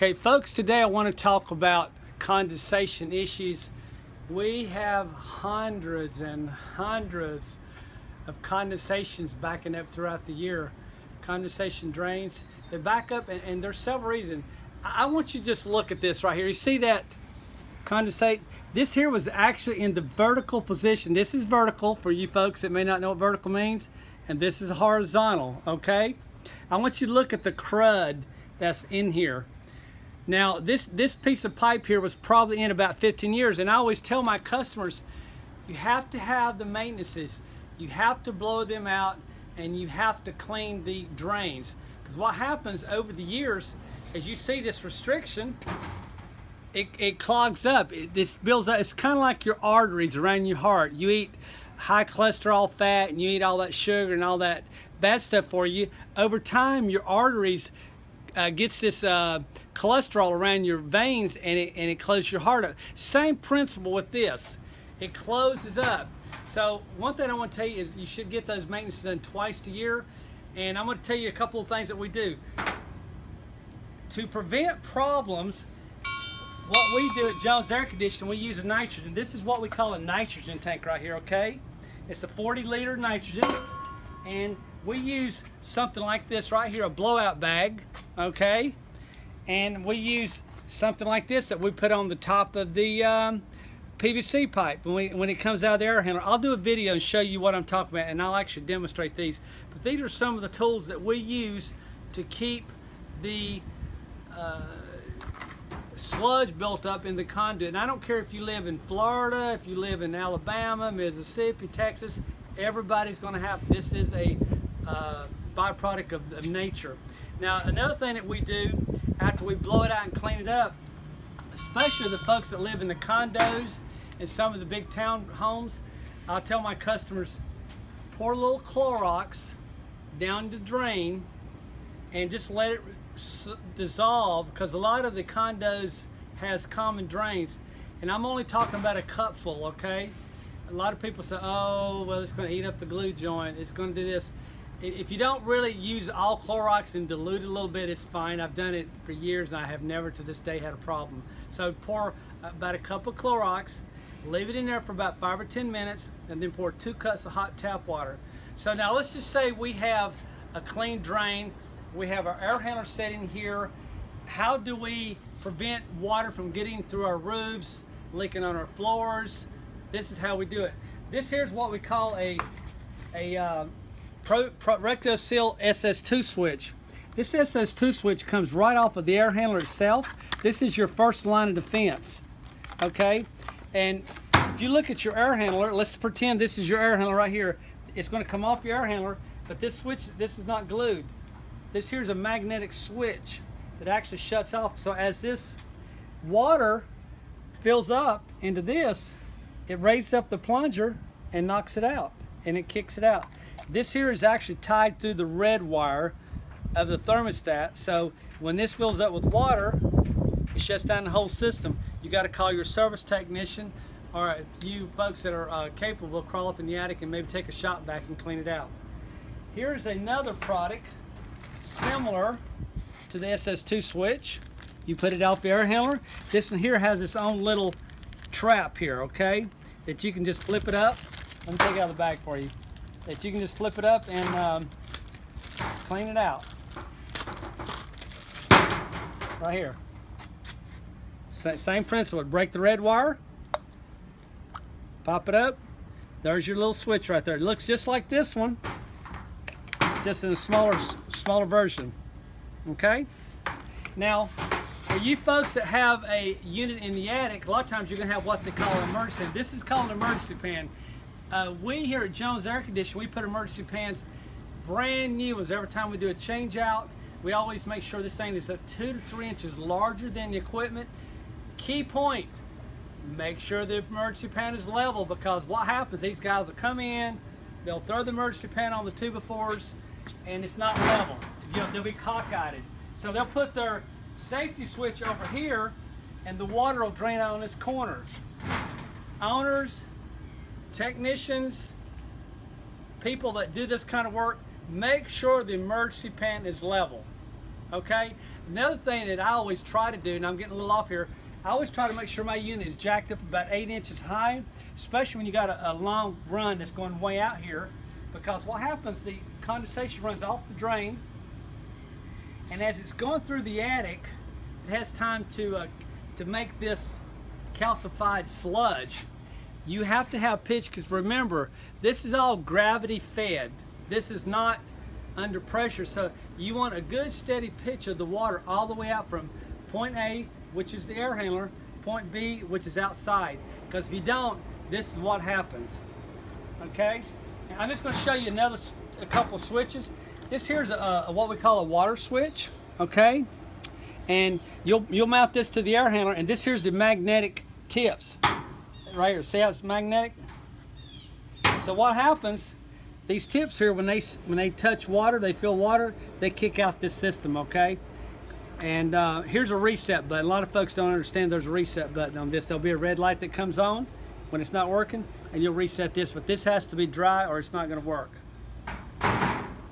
Okay, folks, today I want to talk about condensation issues. We have hundreds and hundreds of condensations backing up throughout the year. Condensation drains, they back up, and there's several reasons. I want you to just look at this right here. You see that condensate? This here was actually in the vertical position. This is vertical for you folks that may not know what vertical means, and this is horizontal, okay? I want you to look at the crud that's in here. Now, this piece of pipe here was probably in about 15 years, and I always tell my customers, you have to have the maintenances. You have to blow them out, and you have to clean the drains. Because what happens over the years, as you see this restriction, it clogs up. This builds up. It's kind of like your arteries around your heart. You eat high cholesterol fat, and you eat all that sugar and all that bad stuff for you. Over time, your arteries gets this cholesterol around your veins, and it closes your heart up. Same principle with this. It closes up. So one thing I want to tell you is you should get those maintenance done twice a year. And I'm going to tell you a couple of things that we do. To prevent problems, what we do at Jones Air Conditioning, we use a nitrogen. This is what we call a nitrogen tank right here, okay? It's a 40-liter nitrogen. And we use something like this right here, a blowout bag, okay? And we use something like this that we put on the top of the PVC pipe when it comes out of the air handler. I'll do a video and show you what I'm talking about, and I'll actually demonstrate these. But these are some of the tools that we use to keep the sludge built up in the conduit. And I don't care if you live in Florida, if you live in Alabama, Mississippi, Texas, everybody's going to have this. Is a byproduct of nature. Now, another thing that we do after we blow it out and clean it up, especially the folks that live in the condos and some of the big town homes, I'll tell my customers, pour a little Clorox down the drain and just let it dissolve, because a lot of the condos has common drains, and I'm only talking about a cupful, okay? A lot of people say, oh, well, it's going to eat up the glue joint, it's going to do this. If you don't really use all Clorox and dilute it a little bit, it's fine. I've done it for years, and I have never to this day had a problem. So pour about a cup of Clorox, leave it in there for about 5 or 10 minutes, and then pour 2 cups of hot tap water. So now let's just say we have a clean drain. We have our air handler sitting here. How do we prevent water from getting through our roofs, leaking on our floors? This is how we do it. This here is what we call a Recto-Seal SS2 switch. This SS2 switch comes right off of the air handler itself. This is your first line of defense, okay? And if you look at your air handler, let's pretend this is your air handler right here. It's going to come off your air handler, but this switch, this is not glued. This here is a magnetic switch that actually shuts off. So as this water fills up into this, it raises up the plunger and knocks it out, and it kicks it out. This here is actually tied through the red wire of the thermostat, so when this fills up with water, it shuts down the whole system. You got to call your service technician, or you folks that are capable, crawl up in the attic and maybe take a shop vac and clean it out. Here's another product similar to the SS2 switch. You put it off the air handler. This one here has its own little trap here, okay, that you can just flip it up. Let me take it out of the bag for you. That you can just flip it up and clean it out. Right here. Same principle. Break the red wire, pop it up. There's your little switch right there. It looks just like this one, just in a smaller version. Okay? Now, for you folks that have a unit in the attic, a lot of times you're going to have what they call an emergency. This is called an emergency pan. We here at Jones Air Conditioning, we put emergency pans, brand new ones. Every time we do a change out, we always make sure this thing is 2 to 3 inches larger than the equipment. Key point, make sure the emergency pan is level, because what happens, these guys will come in, they'll throw the emergency pan on the 2x4s, and it's not level. You know, they'll be cockeyed. So they'll put their safety switch over here, and the water will drain out on this corner. Owners, technicians, people that do this kind of work, make sure the emergency pan is level. Okay? Another thing that I always try to do, and I'm getting a little off here, I always try to make sure my unit is jacked up about 8 inches high, especially when you got a long run that's going way out here, because what happens, the condensation runs off the drain, and as it's going through the attic, it has time to make this calcified sludge. You have to have pitch, because remember, this is all gravity fed. This is not under pressure, so you want a good steady pitch of the water all the way out from point A, which is the air handler, point B, which is outside, because if you don't, this is what happens. Okay, and I'm just going to show you a couple of switches. This here's what we call a water switch. Okay, and you'll mount this to the air handler, and this here's the magnetic tips right here. See how it's magnetic? So what happens, these tips here, when they touch water, they feel water, they kick out this system. Okay, and here's a reset button. A lot of folks don't understand there's a reset button on this. There'll be a red light that comes on when it's not working, and you'll reset this, but this has to be dry or it's not going to work.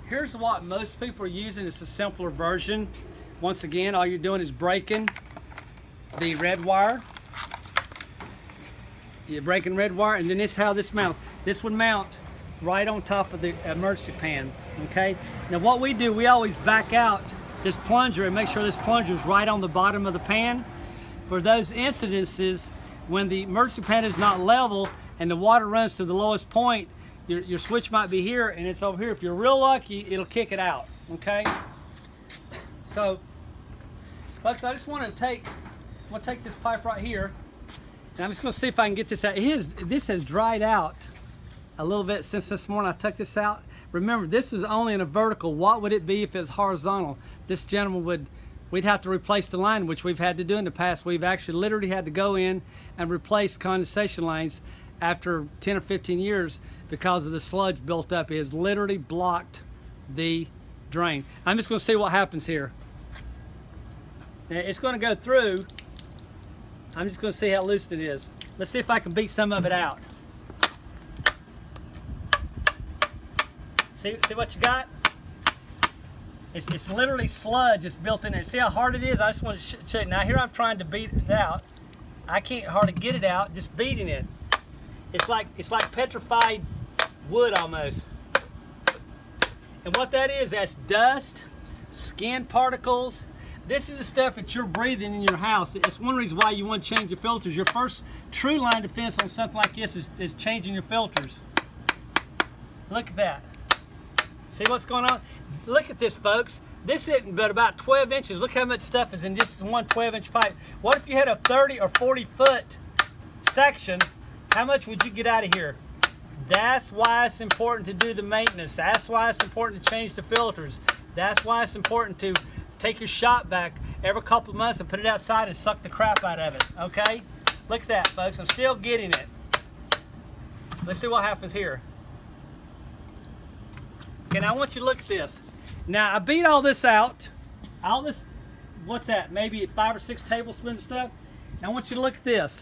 Here's what most people are using. It's a simpler version. Once again, all you're doing is breaking the red wire. You're breaking red wire, and then this is how this mounts. This would mount right on top of the emergency pan. Okay, now what we do, we always back out this plunger and make sure this plunger is right on the bottom of the pan. For those incidences when the emergency pan is not level and the water runs to the lowest point, your switch might be here and it's over here. If you're real lucky, it'll kick it out. Okay, so folks, I just want to take this pipe right here, and I'm just going to see if I can get this out. This has dried out a little bit since this morning. I took this out. Remember, this is only in a vertical. What would it be if it's horizontal? This gentleman we'd have to replace the line, which we've had to do in the past. We've actually literally had to go in and replace condensation lines after 10 or 15 years because of the sludge built up. It has literally blocked the drain. I'm just going to see what happens here. Now, it's going to go through. I'm just going to see how loose it is. Let's see if I can beat some of it out. See what you got? It's literally sludge. It's built in there. See how hard it is? I just want to show you. Now here I'm trying to beat it out. I can't hardly get it out. Just beating it. It's like petrified wood almost. And what that is, that's dust, skin particles. This is the stuff that you're breathing in your house. It's one reason why you want to change your filters. Your first true line of defense on something like this is changing your filters. Look at that. See what's going on? Look at this, folks. This isn't but about 12 inches. Look how much stuff is in this one 12-inch pipe. What if you had a 30 or 40-foot section? How much would you get out of here? That's why it's important to do the maintenance. That's why it's important to change the filters. That's why it's important to take your shop vac every couple of months and put it outside and suck the crap out of it. Okay? Look at that, folks. I'm still getting it. Let's see what happens here. Okay, now I want you to look at this. Now I beat all this out. All this, what's that? Maybe 5 or 6 tablespoons of stuff. Now I want you to look at this.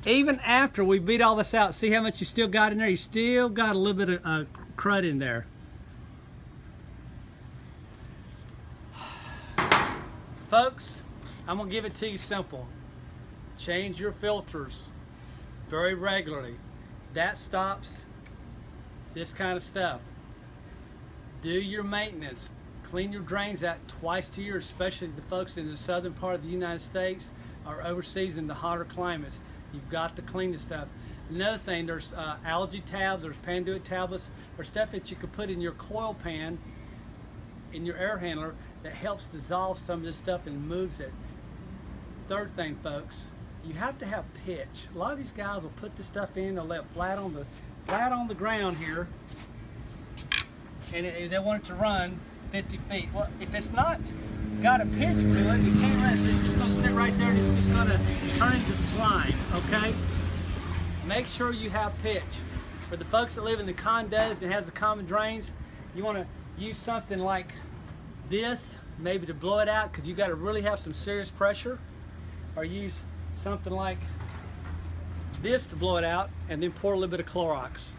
Even after we beat all this out, see how much you still got in there? You still got a little bit of crud in there. Folks, I'm gonna give it to you simple. Change your filters very regularly. That stops this kind of stuff. Do your maintenance. Clean your drains out twice a year, especially the folks in the southern part of the United States or overseas in the hotter climates. You've got to clean the stuff. Another thing, there's algae tabs, there's panduit tablets, there's stuff that you could put in your coil pan, in your air handler, that helps dissolve some of this stuff and moves it. Third thing, folks, you have to have pitch. A lot of these guys will put this stuff in, they'll let it flat on the ground here, and they want it to run 50 feet. Well, if it's not got a pitch to it, you can't run. It's just going to sit right there and it's just going to turn into slime, okay? Make sure you have pitch. For the folks that live in the condos and has the common drains, you want to use something like this, maybe to blow it out, because you got to really have some serious pressure, or use something like this to blow it out, and then pour a little bit of Clorox.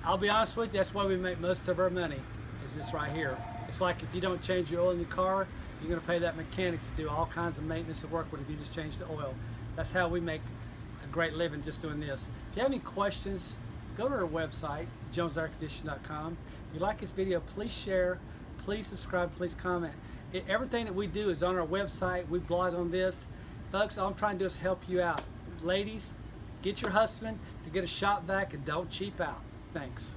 I'll be honest with you, that's why we make most of our money, is this right here. It's like if you don't change your oil in your car, you're going to pay that mechanic to do all kinds of maintenance and work with if you just change the oil. That's how we make a great living just doing this. If you have any questions, go to our website, jonesairconditioning.com. If you like this video, please share, please subscribe, please comment. Everything that we do is on our website. We blog on this. Folks, all I'm trying to do is help you out. Ladies, get your husband to get a shop vac and don't cheap out. Thanks.